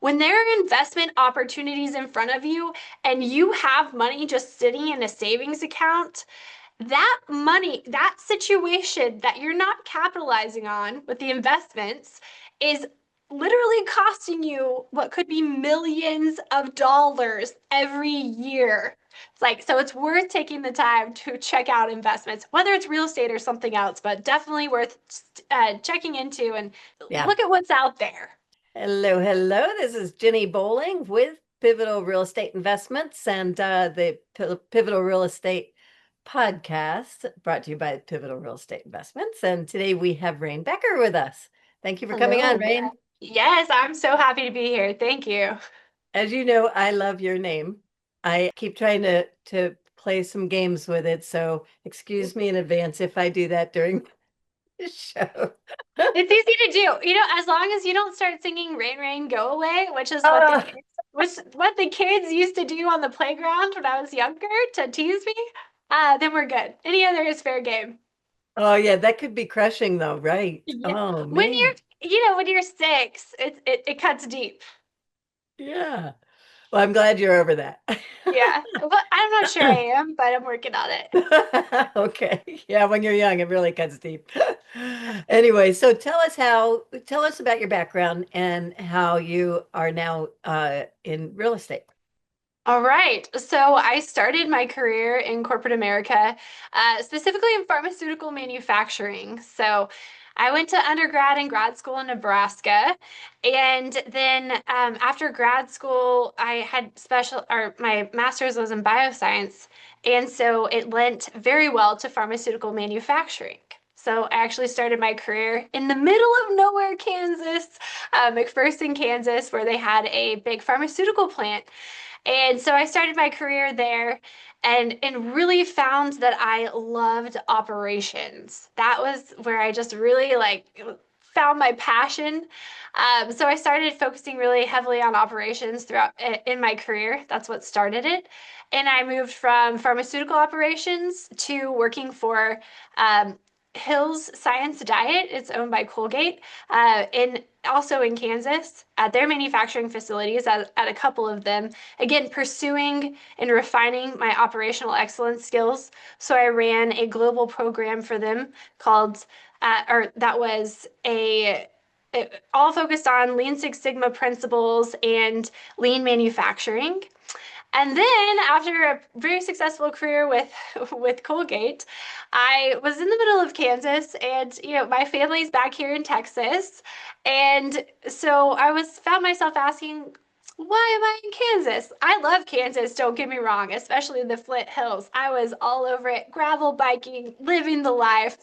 when there are investment opportunities in front of you and you have money just sitting in a savings account, that money, that situation that you're not capitalizing on with the investments is literally costing you what could be millions of dollars every year. It's like, so it's worth taking the time to check out investments, whether it's real estate or something else, but definitely worth checking into and Yeah. look at what's out there. Hello, hello. This is Ginny Bolling with Pivotal Real Estate Investments and the Pivotal Real Estate Podcast brought to you by Pivotal Real Estate Investments. And today we have Reine Becker with us. Thank you for coming on, Hello. Rain. Yes, I'm so happy to be here. Thank you. As you know, I love your name. I keep trying to play some games with it, so excuse me in advance if I do that during the show. It's easy to do. As long as you don't start singing Rain, Rain, Go Away, which is Oh, what the kids used to do on the playground when I was younger to tease me, then we're good. Any other is fair game. oh yeah, that could be crushing though, right? Yeah. Oh When man. when you're six, it cuts deep. Yeah. Well, I'm glad you're over that. Yeah. Well, I'm not sure I am, but I'm working on it. Okay. Yeah, when you're young, it really cuts deep. Anyway, so tell us about your background and how you are now in real estate. All right. So I started my career in corporate America, specifically in pharmaceutical manufacturing. So I went to undergrad and grad school in Nebraska. And then after grad school, I had my master's was in bioscience. And so it lent very well to pharmaceutical manufacturing. So I actually started my career in the middle of nowhere, Kansas, McPherson, Kansas, where they had a big pharmaceutical plant. And so I started my career there and really found that I loved operations. That was where I just really found my passion. So I started focusing really heavily on operations throughout in my career. That's what started it. And I moved from pharmaceutical operations to working for Hills Science Diet. It's owned by Colgate, in also in Kansas at their manufacturing facilities at a couple of them. Again, pursuing and refining my operational excellence skills. So I ran a global program for them called, or that was all focused on Lean Six Sigma principles and lean manufacturing. And then after a very successful career with with Colgate, I was in the middle of Kansas and my family's back here in Texas. And so I was found myself asking, why am I in Kansas? I love Kansas, don't get me wrong, especially the Flint Hills. I was all over it, gravel biking, living the life,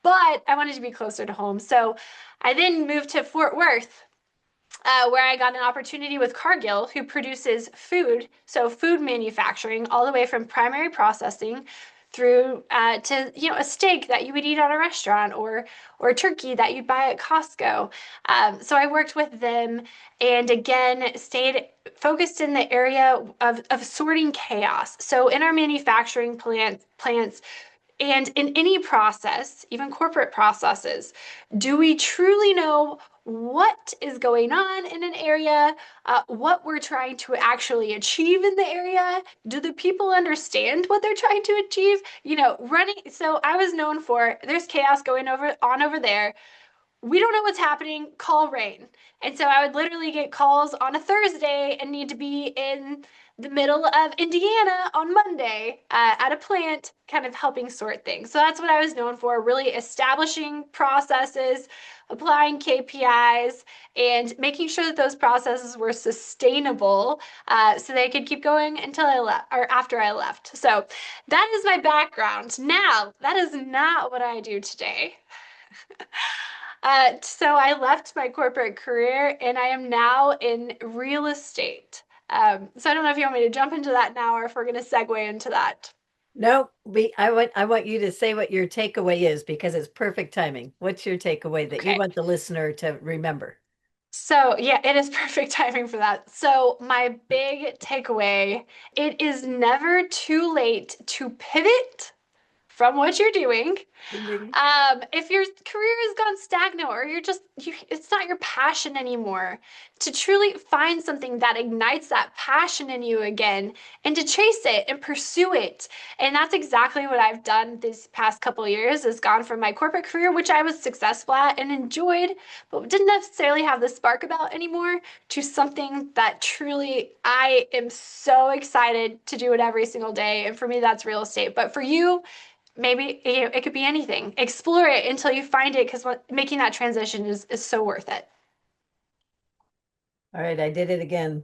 but I wanted to be closer to home. So I then moved to Fort Worth, where I got an opportunity with Cargill, who produces food, so food manufacturing, all the way from primary processing through to a steak that you would eat at a restaurant or turkey that you'd buy at Costco. So I worked with them and again stayed focused in the area of sorting chaos. So in our manufacturing plants and in any process, even corporate processes, do we truly know what is going on in an area, what we're trying to actually achieve in the area? Do the people understand what they're trying to achieve? Running. So I was known for there's chaos going over there. We don't know what's happening. Call Rain. And so I would literally get calls on a Thursday and need to be in the middle of Indiana on Monday at a plant, kind of helping sort things. So that's what I was known for, really establishing processes, applying KPIs, and making sure that those processes were sustainable so they could keep going until I left or after I left. So that is my background. Now, that is not what I do today. So I left my corporate career and I am now in real estate. So I don't know if you want me to jump into that now or if we're going to segue into that. No, I want you to say what your takeaway is because it's perfect timing. What's your takeaway that you Okay. want the listener to remember? So yeah, it is perfect timing for that. So my big takeaway, it is never too late to pivot, from what you're doing. Ding, ding. If your career has gone stagnant or it's not your passion anymore, to truly find something that ignites that passion in you again and to chase it and pursue it. And that's exactly what I've done these past couple of years is gone from my corporate career, which I was successful at and enjoyed, but didn't necessarily have the spark about anymore, to something that truly I am so excited to do it every single day. And for me, that's real estate. But for you, maybe it could be anything. Explore it until you find it because making that transition is so worth it. All right, I did it again.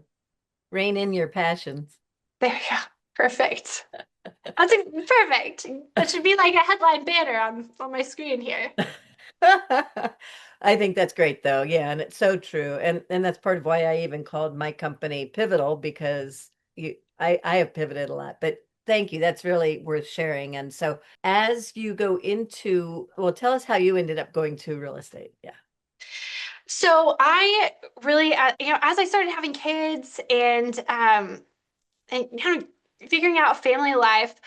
Rein in your passions. There you go. Perfect. Perfect. That should be like a headline banner on my screen here. I think that's great though. Yeah, and it's so true. And that's part of why I even called my company Pivotal because I have pivoted a lot. But thank you. That's really worth sharing. And so as you go into, well, tell us how you ended up going to real estate. Yeah. So I really, as I started having kids and kind of figuring out family life,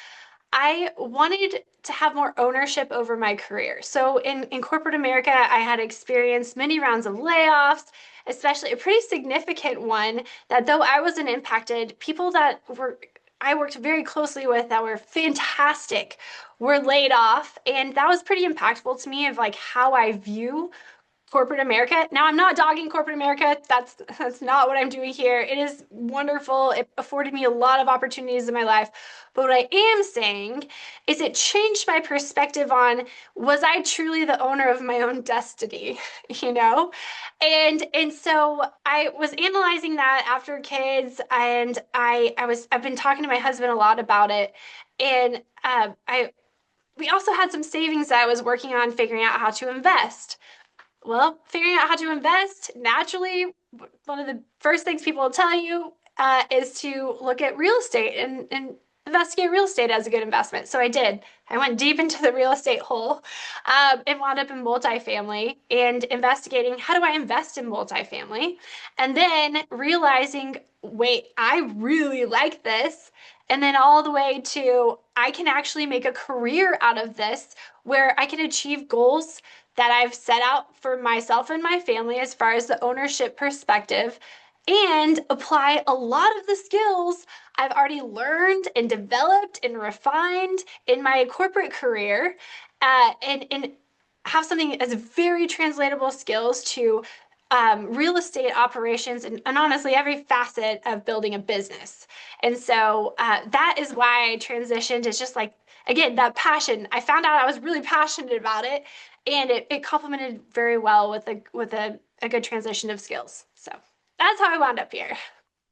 I wanted to have more ownership over my career. So in corporate America, I had experienced many rounds of layoffs, especially a pretty significant one that though I wasn't impacted, people that were I worked very closely with that were fantastic were laid off. And that was pretty impactful to me of like how I view corporate America. Now, I'm not dogging corporate America. That's not what I'm doing here. It is wonderful. It afforded me a lot of opportunities in my life. But what I am saying is it changed my perspective on was I truly the owner of my own destiny, you know? And so I was analyzing that after kids and I've been talking to my husband a lot about it. And I we also had some savings that I was working on figuring out how to invest. Well, figuring out how to invest naturally, one of the first things people will tell you is to look at real estate and investigate real estate as a good investment. So I did. I went deep into the real estate hole and wound up in multifamily and investigating how do I invest in multifamily, and then realizing, wait, I really like this. And then all the way to I can actually make a career out of this where I can achieve goals that I've set out for myself and my family as far as the ownership perspective and apply a lot of the skills I've already learned and developed and refined in my corporate career and have something as very translatable skills to real estate operations and honestly every facet of building a business. And so that is why I transitioned. It's just like, again, that passion. I found out I was really passionate about it and it complemented very well with a good transition of skills. So that's how I wound up here.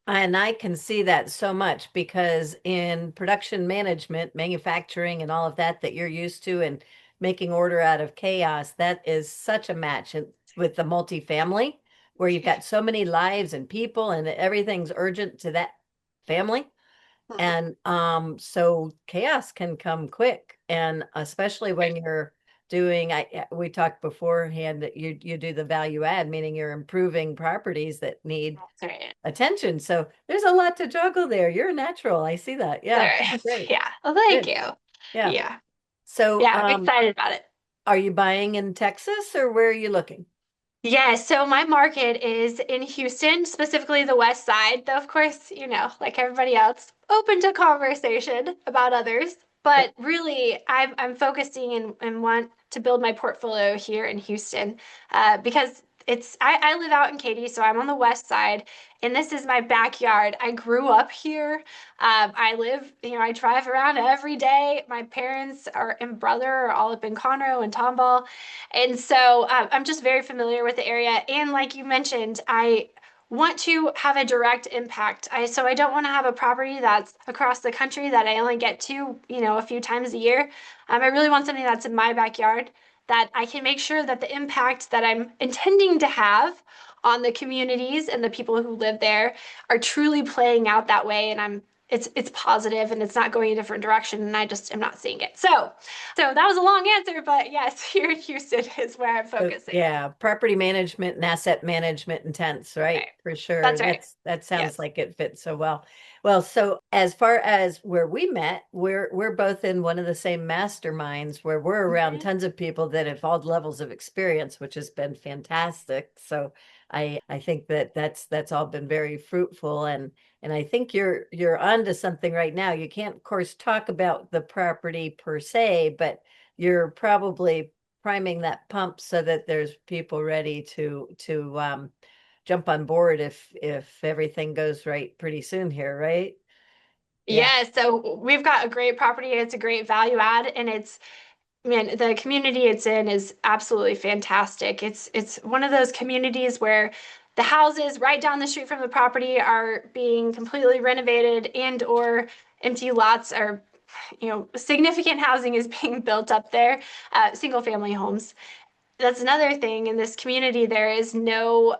And I can see that so much because in production management, manufacturing, and all of that that you're used to, and making order out of chaos, that is such a match with the multifamily, where you've got so many lives and people, and everything's urgent to that family. And so chaos can come quick, and especially when you're doing, we talked beforehand that you do the value add, meaning you're improving properties that need That's right. attention. So there's a lot to juggle there. You're a natural. I see that. Yeah, There is. great. Yeah. Well, thank Good. you. Yeah. Yeah. So, Yeah, I'm excited about it. are you buying in Texas or where are you looking? Yeah, so my market is in Houston, specifically the West Side, though of course, like everybody else, open to conversation about others. Yep. But really, I'm focusing and want to build my portfolio here in Houston because I live out in Katy, so I'm on the West Side, and this is my backyard. I grew up here. I drive around every day. My parents and brother are all up in Conroe and Tomball. And so I'm just very familiar with the area. And like you mentioned, I want to have a direct impact. So I don't want to have a property that's across the country that I only get to, a few times a year. I really want something that's in my backyard that I can make sure that the impact that I'm intending to have on the communities and the people who live there are truly playing out that way. And I'm it's positive and it's not going a different direction, and I just am not seeing it. So that was a long answer, but yes, here in Houston is where I'm focusing. Yeah, property management and asset management intense, right? Right. For sure. That's right. That sounds Yes. like it fits so well. Well, so as far as where we met, we're both in one of the same masterminds where we're around Mhm. tons of people that have all levels of experience, which has been fantastic. So I think that that's all been very fruitful, and I think you're onto something right now. You can't, of course, talk about the property per se, but you're probably priming that pump so that there's people ready to jump on board if everything goes right pretty soon here, right? Yeah. Yeah, so we've got a great property. It's a great value add, and it's man, the community it's in is absolutely fantastic. It's one of those communities where the houses right down the street from the property are being completely renovated and or empty lots are, significant housing is being built up there, single family homes. That's another thing in this community. There's no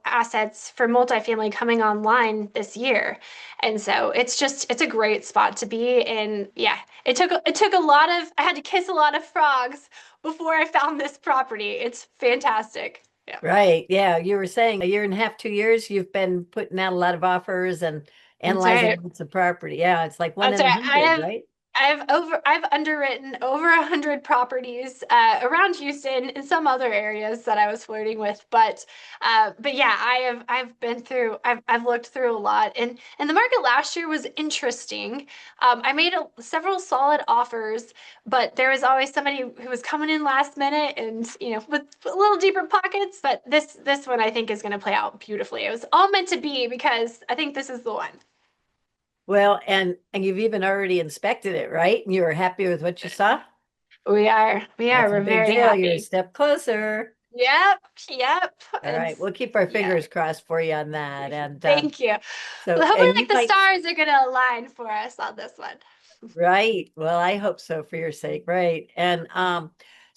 assets for multifamily coming online this year, and so it's a great spot to be. And yeah, it took a lot of I had to kiss a lot of frogs before I found this property. It's fantastic. Yeah, Right. Yeah. You were saying a year and a half, 2 years, you've been putting out a lot of offers and that's analyzing right. lots of property. Yeah. It's like one That's in a right. hundred, right? I've underwritten over 100 properties around Houston and some other areas that I was flirting with, but yeah, I've looked through a lot, and the market last year was interesting. I made several solid offers, but there was always somebody who was coming in last minute, and with a little deeper pockets. But this one I think is going to play out beautifully. It was all meant to be because I think this is the one. Well, and you've even already inspected it, right? And you were happy with what you saw? We're That's a big very deal. You're a happy. step closer. Yep, yep. All And right. We'll keep our yeah, fingers crossed for you on that. And thank you. so, Well, hopefully, and you like the might, stars are gonna align for us on this one. right. Well, I hope so for your sake. Right. And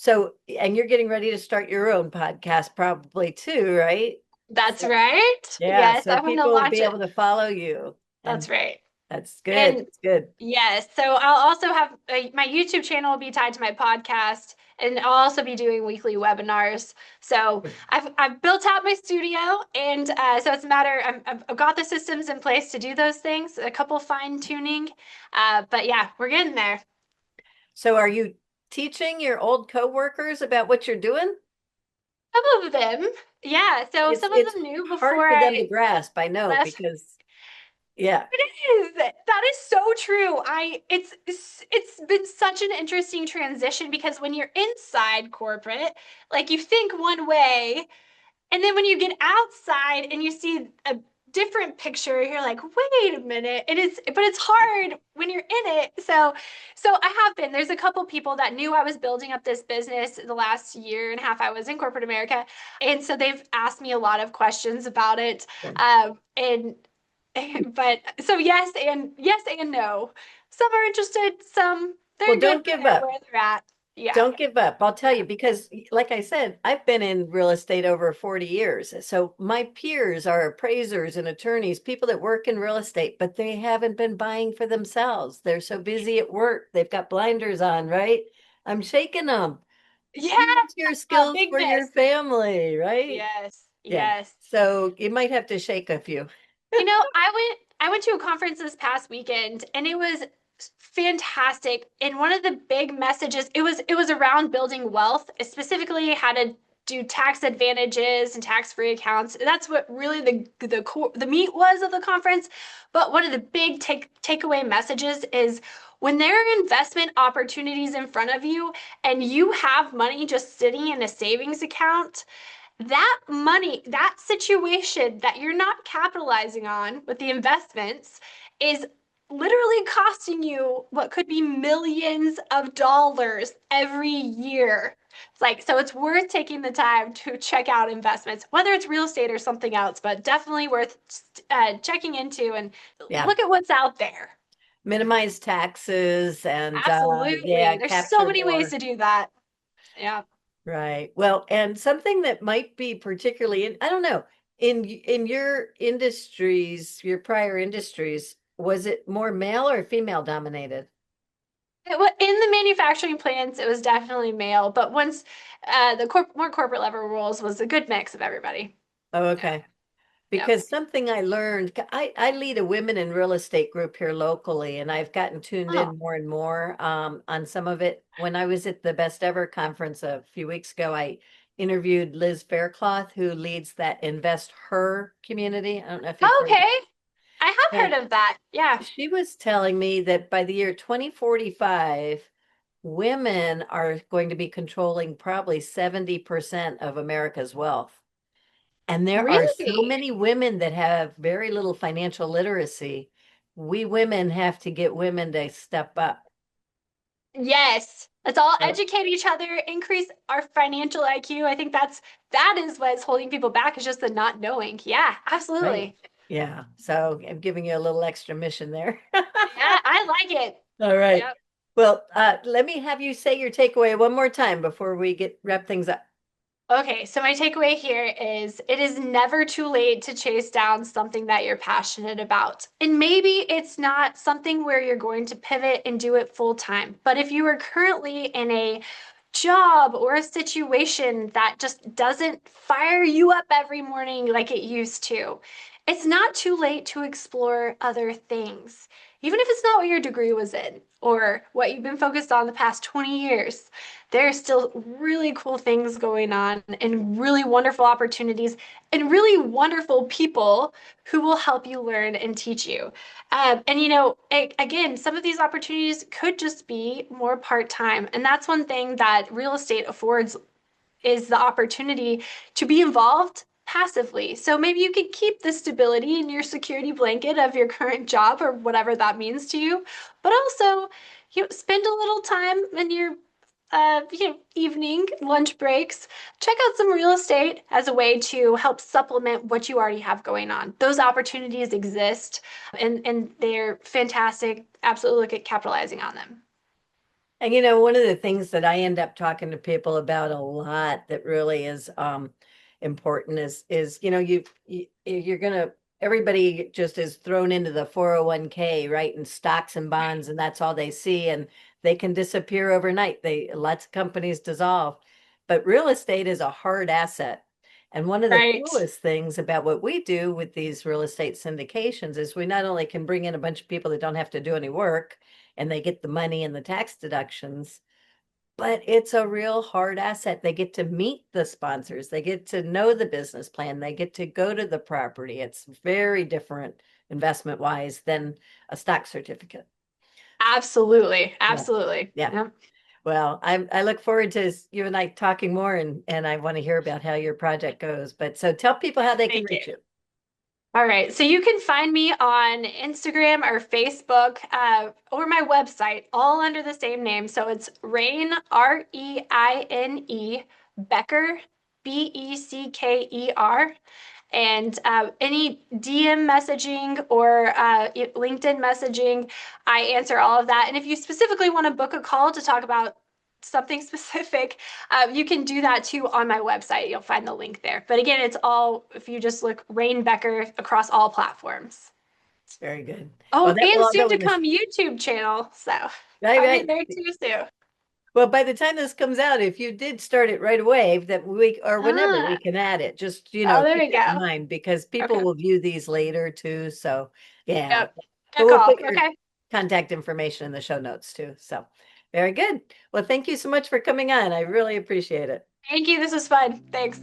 you're getting ready to start your own podcast probably too, right? That's So, right. yeah. Yes, So I'm gonna people will launch be it. able to follow you. And That's right. that's good. And That's good. yes, so I'll also have my YouTube channel will be tied to my podcast, and I'll also be doing weekly webinars. So I've built out my studio, and so it's a matter. I've got the systems in place to do those things. A couple fine tuning, but yeah, we're getting there. So are you teaching your old coworkers about what you're doing? Some of them, yeah. So some of It's them knew before hard for them to I grasp, I know, left. because yeah. It is. That is so true. It's been such an interesting transition because when you're inside corporate, like you think one way, and then when you get outside and you see a different picture, you're like, wait a minute. But it's hard when you're in it. So I have been. There's a couple people that knew I was building up this business the last year and a half I was in corporate America. And so they've asked me a lot of questions about it. And but so yes and no. Some are interested, some Well, they're good don't for give up. where they're at. Yeah. Don't give up. I'll tell Yeah. you because, like I said, I've been in real estate over 40 years. So my peers are appraisers and attorneys, people that work in real estate, but they haven't been buying for themselves. They're so busy at work. They've got blinders on, right? I'm shaking them. Yeah. Use your skills Big for your miss. family, right? Yes. Yeah. Yes. So you might have to shake a few. I went to a conference this past weekend and it was fantastic. And one of the big messages, it was around building wealth, specifically how to do tax advantages and tax-free accounts. That's what really the meat was of the conference. But one of the big takeaway messages is when there are investment opportunities in front of you and you have money just sitting in a savings account, that money, that situation that you're not capitalizing on with the investments is literally costing you what could be millions of dollars every year. It's like, so it's worth taking the time to check out investments, whether it's real estate or something else, but definitely worth checking into and Yeah. look at what's out there. Minimize taxes and yeah, Absolutely. There's so capture many ways more. to do that. Yeah. Right. Well, and something that might be particularly I don't know, in your industries, your prior industries, was it more male or female dominated? In the manufacturing plants, it was definitely male, but once the more corporate level roles was a good mix of everybody. Oh, Yeah. okay. Yep. Because something I learned, I lead a women in real estate group here locally, and I've gotten tuned Oh, in more and more on some of it. When I was at the Best Ever conference a few weeks ago, I interviewed Liz Faircloth, who leads that Invest Her community. I don't know if you've heard of okay. I have it. heard of that. Yeah. She was telling me that by the year 2045, women are going to be controlling probably 70% of America's wealth. And there are so Really? many women that have very little financial literacy. We women have to get women to step up. Yes. Let's all So, educate each other, increase our financial IQ. I think that is what's holding people back is just the not knowing. Yeah, right. absolutely. Yeah. So I'm giving you a little extra mission there. Yeah, I like it. All right. Yep. Well, let me have you say your takeaway one more time before we get wrap things up. Okay, so my takeaway here is it is never too late to chase down something that you're passionate about. And maybe it's not something where you're going to pivot and do it full time. But if you are currently in a job or a situation that just doesn't fire you up every morning like it used to, it's not too late to explore other things. Even if it's not what your degree was in or what you've been focused on the past 20 years, there are still really cool things going on and really wonderful opportunities and really wonderful people who will help you learn and teach you. And again, some of these opportunities could just be more part-time. And that's one thing that real estate affords is the opportunity to be involved passively. So maybe you could keep the stability in your security blanket of your current job or whatever that means to you, but also spend a little time in your evening lunch breaks, check out some real estate as a way to help supplement what you already have going on. Those opportunities exist and they're fantastic. Absolutely look at capitalizing on them. And one of the things that I end up talking to people about a lot that really is important is you're gonna everybody just is thrown into the 401k, right? And stocks and bonds, and that's all they see, and they can disappear overnight. They Lots of companies dissolve, but real estate is a hard asset. And one of the Right. coolest things about what we do with these real estate syndications is we not only can bring in a bunch of people that don't have to do any work and they get the money and the tax deductions, but it's a real hard asset. They get to meet the sponsors, they get to know the business plan, they get to go to the property. It's very different investment wise than a stock certificate. Absolutely. Yeah. Absolutely. Yeah. Yep. Well, I look forward to you and I talking more, and I want to hear about how your project goes. But so tell people how they can Thank you. reach you. All right. So you can find me on Instagram or Facebook or my website, all under the same name. So it's Rain, Reine, Becker, Becker. And any DM messaging or LinkedIn messaging, I answer all of that. And if you specifically want to book a call to talk about something specific, you can do that too on my website. You'll find the link there. But again, it's all, if you just look Rain Becker across all platforms. Very good. Well, Oh, that will and all soon go to in this. come YouTube channel. So Right, coming right. there too soon. Well, by the time this comes out, if you did start it right away, that week or whenever we Ah, can add it, just oh, there keep we that in go. mind because people Okay. will view these later too. So yeah, Yep. but Good we'll call. put your Okay. contact information in the show notes too. So very good. Well, thank you so much for coming on. I really appreciate it. Thank you. This was fun. Thanks.